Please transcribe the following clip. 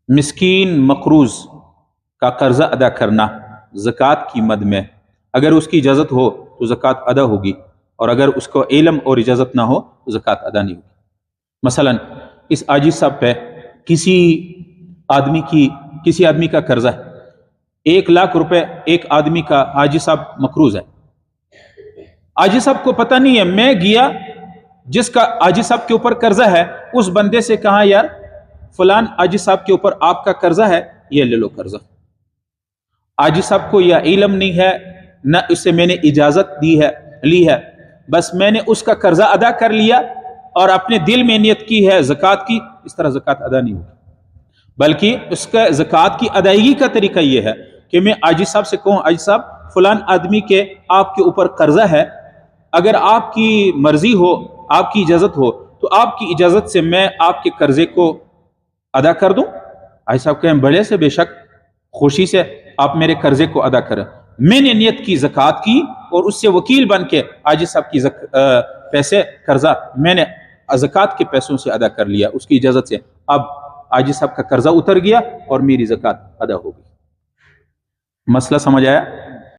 مسکین مقروض کا قرضہ ادا کرنا زکوٰۃ کی مد میں، اگر اس کی اجازت ہو تو زکوٰۃ ادا ہوگی، اور اگر اس کو علم اور اجازت نہ ہو تو زکوٰۃ ادا نہیں ہوگی۔ مثلا اس عاجز صاحب پہ کسی آدمی کا قرضہ ہے، 1,00,000 روپے ایک آدمی کا عاجز صاحب مقروض ہے۔ عاجز صاحب کو پتہ نہیں ہے، میں گیا جس کا عاجز صاحب کے اوپر قرضہ ہے اس بندے سے کہا یار فلان عاجز صاحب کے اوپر آپ کا قرضہ ہے، یہ لے لو قرضہ۔ عاجز صاحب کو یا علم نہیں ہے نہ اس سے میں نے اجازت لی ہے، بس میں نے اس کا قرضہ ادا کر لیا اور اپنے دل میں نیت کی ہے زکوٰۃ کی، اس طرح زکوٰۃ ادا نہیں ہوگی۔ بلکہ اس کا زکوٰۃ کی ادائیگی کا طریقہ یہ ہے کہ میں عاجز صاحب سے کہوں عاجز صاحب فلان آدمی کے آپ کے اوپر قرضہ ہے، اگر آپ کی مرضی ہو، آپ کی اجازت ہو تو آپ کی اجازت سے میں آپ کے قرضے کو ادا کر دوں۔ عاجز صاحب کہیں بڑے سے بے شک، خوشی سے آپ میرے قرضے کو ادا کریں۔ میں نے نیت کی زکوٰۃ کی اور اس سے وکیل بن کے عاجز صاحب کی پیسے قرضہ میں نے زکوٰۃ کے پیسوں سے ادا کر لیا اس کی اجازت سے، اب عاجز صاحب کا قرضہ اتر گیا اور میری زکوٰۃ ادا ہو گئی۔ مسئلہ سمجھ آیا؟